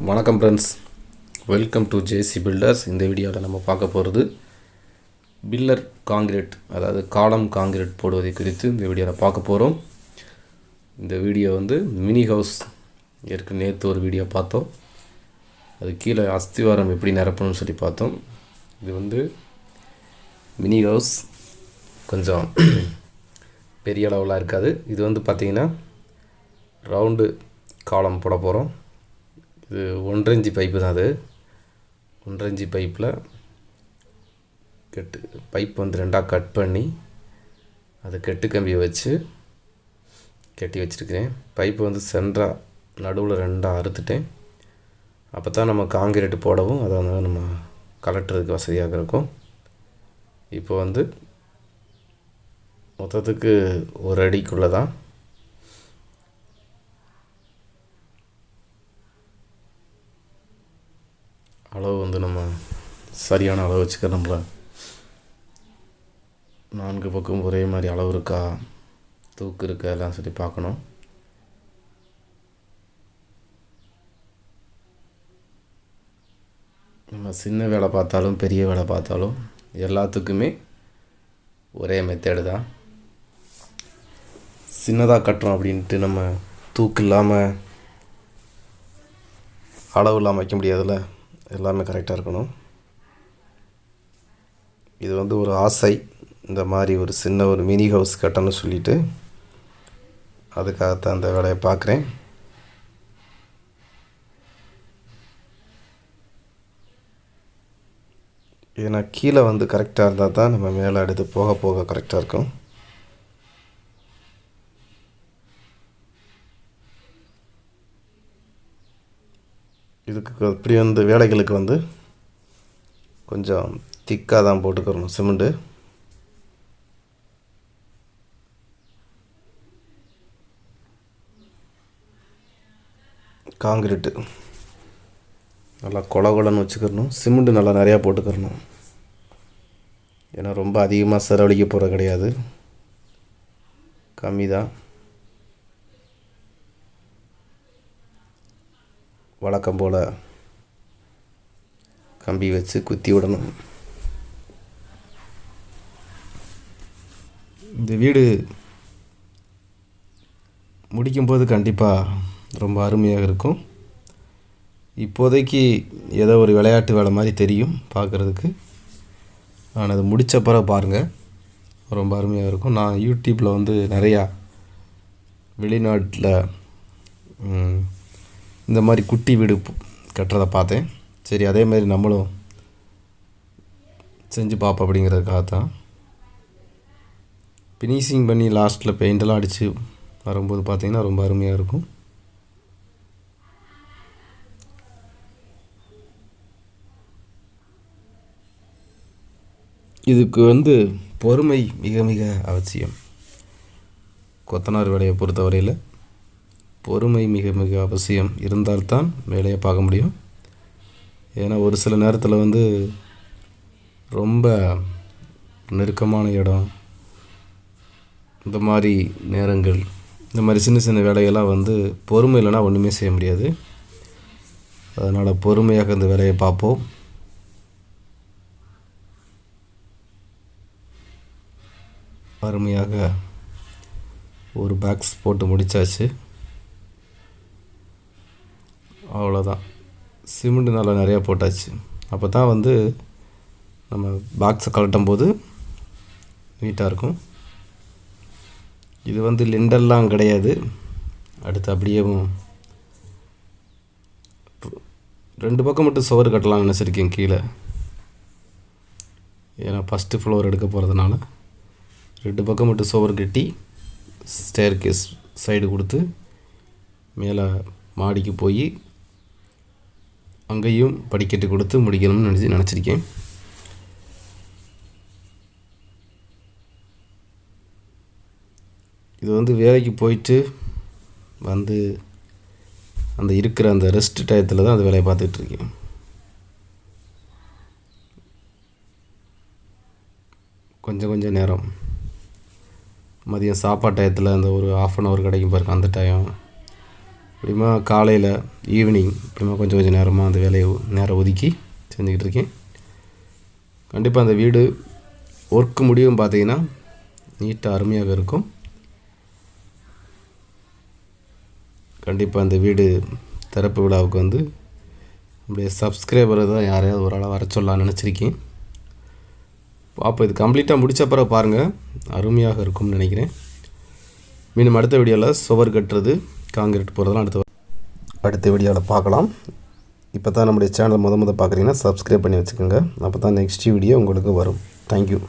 வணக்கம் friends, welcome to JC Builders. இந்த வீடியோவில் நம்ம பார்க்க போகிறது பில்லர் காங்கிரீட், அதாவது காலம் காங்கிரீட் போடுவதை குறித்து இந்த வீடியோவில் பார்க்க போகிறோம். இந்த வீடியோ மினி ஹவுஸ். நேற்று ஒரு வீடியோ பார்த்தோம். அது கீழே அஸ்திவாரம் எப்படி நிரப்பணும்னு சொல்லி பார்த்தோம். இது மினி ஹவுஸ், கொஞ்சம் பெரிய அளவெலாம் இருக்காது. இது பார்த்திங்கன்னா ரவுண்டு காலம் போட போகிறோம். இது 1.5 இன்ச்சு பைப்பு தான். அது 1.5 இன்ச்சு பைப்பில் பைப் ரெண்டாக கட் பண்ணி அதை கெட்டு கம்பியை வச்சு கட்டி வச்சுருக்கிறேன். பைப்பு சென்டராக நடுவில் ரெண்டாக அறுத்துட்டேன். அப்போ தான் நம்ம காங்கிரீட் போடவும் அதை நம்ம கலட்டுறதுக்கு வசதியாக இருக்கும். இப்போ மொத்தத்துக்கு 1 அடிக்குள்ளே தான் அளவு நம்ம சரியான அளவு வச்சுக்கிறோம்ல. 4 பக்கம் ஒரே மாதிரி அளவு இருக்கா, தூக்கு இருக்கா, எல்லாம் சொல்லி பார்க்கணும். நம்ம சின்ன வேலை பார்த்தாலும் பெரிய வேலை பார்த்தாலும் எல்லாத்துக்குமே ஒரே மெத்தேடு தான். சின்னதாக கட்டுறோம் அப்படின்ட்டு நம்ம தூக்கு இல்லாமல் அளவு இல்லாமல் வைக்க முடியாதுல்ல. எல்லாமே கரெக்டாக இருக்கணும். இது ஒரு ஆசை, இந்த மாதிரி ஒரு சின்ன ஒரு மினி ஹவுஸ் கட்டணும்னு சொல்லிவிட்டு அதுக்காகத்தான் அந்த வேலையை பார்க்குறேன். ஏன்னா கீழே கரெக்டாக இருந்தால் தான் நம்ம மேலே எடுத்து போக போக கரெக்டாக இருக்கும். இதுக்கு இப்படி வேலைகளுக்கு கொஞ்சம் திக்காக தான் போட்டுக்கிறணும் சிமெண்ட்டு. காங்கிரீட்டு நல்லா கொலன்னு வச்சுக்கிறணும். சிமெண்ட்டு நல்லா நிறையா போட்டுக்கிறணும். ஏன்னா ரொம்ப அதிகமாக செலவழிக்க போகிற கிடையாது, கம்மி தான். வழக்கம் போல் கம்பி வச்சு குத்தி விடணும். இந்த வீடு முடிக்கும்போது கண்டிப்பாக ரொம்ப அருமையாக இருக்கும். இப்போதைக்கு ஏதோ ஒரு விளையாட்டு வேலை மாதிரி தெரியும் பார்க்குறதுக்கு. நான் அது முடித்த பிறகு பாருங்கள், ரொம்ப அருமையாக இருக்கும். நான் யூடியூப்பில் நிறையா வெளிநாட்டில் இந்த மாதிரி குட்டி வீடு கட்டுறதை பார்த்தேன். சரி, அதே மாதிரி நம்மளும் செஞ்சு பார்ப்போம் அப்படிங்கிறதுக்காக தான். ஃபினிஷிங் பண்ணி லாஸ்ட்டில் பெயிண்டெல்லாம் அடித்து வரும்போது பார்த்திங்கன்னா ரொம்ப அருமையாக இருக்கும். இதுக்கு பொறுமை மிக மிக அவசியம். கொத்தனார் வேலையை பொறுத்தவரையில் பொறுமை மிக மிக அவசியம் இருந்தால்தான் வேலையை பார்க்க முடியும். ஏன்னா ஒரு சில நேரத்தில் ரொம்ப நெருக்கமான இடம், இந்த மாதிரி நேரங்கள், இந்த மாதிரி சின்ன சின்ன வேலைகள்லாம் பொறுமை இல்லைன்னா ஒன்றுமே செய்ய முடியாது. அதனால் பொறுமையாக இந்த வேலையை பார்ப்போம். அருமையாக ஒரு பாக்ஸ் போட்டு முடித்தாச்சு. அவ்வளோதான். சிமெண்ட்டு நல்லா நிறையா போட்டாச்சு. அப்போ தான் நம்ம பாக்ஸை கலட்டும் போது நீட்டாக இருக்கும். இது லிண்டெல்லாம் கிடையாது. அடுத்து அப்படியே 2 பக்கம் மட்டும் சுவர் கட்டலாம்னு நினச்சிருக்கேன் கீழே. ஏன்னா ஃபஸ்ட்டு ஃப்ளோர் எடுக்க போகிறதுனால 2 பக்கம் மட்டும் சுவர் கட்டி ஸ்டேர் கேஸ் சைடு கொடுத்து மேலே மாடிக்கு போய் அங்கேயும் படிக்கட்டு கொடுத்து முடிக்கணும்னு நினச்சிருக்கேன். இது வேலைக்கு போயிட்டு அந்த இருக்கிற அந்த ரெஸ்ட் டயத்தில் தான் அந்த வேலையை பார்த்துட்ருக்கேன். கொஞ்சம் நேரம் மதியம் சாப்பாடு டயத்தில் அந்த ஒரு ½ அன் ஹவர் கிடைக்கும் பாருங்க, அந்த டைம் இப்படிமா காலையில் ஈவினிங் இப்படிமா கொஞ்சம் கொஞ்சம் நேரமாக அந்த வேலையை நேரம் ஒதுக்கி செஞ்சுக்கிட்டு இருக்கேன். கண்டிப்பாக அந்த வீடு ஒர்க்கு முடியும் பார்த்தீங்கன்னா நீட்டாக அருமையாக இருக்கும். கண்டிப்பாக அந்த வீடு திறப்பு விழாவுக்கு வந்து அப்படியே சப்ஸ்கிரைபர் தான் யாரையாவது ஒரு ஆளாக வர சொல்லலாம்னு நினச்சிருக்கேன். அப்போ இது கம்ப்ளீட்டாக முடித்த பிறகு பாருங்கள், அருமையாக இருக்கும்னு நினைக்கிறேன். மீண்டும் அடுத்த வீடியோவில் சுவர் கட்டுறது காங்கிரீட் போகிறதெல்லாம் அடுத்த வீடியோவில் பார்க்கலாம். இப்போ தான் நம்முடைய சேனலை முத பார்க்குறீங்கன்னா சப்ஸ்கிரைப் பண்ணி வச்சுக்கோங்க. அப்போ தான் நெக்ஸ்ட் வீடியோ உங்களுக்கு வரும். தேங்க்யூ.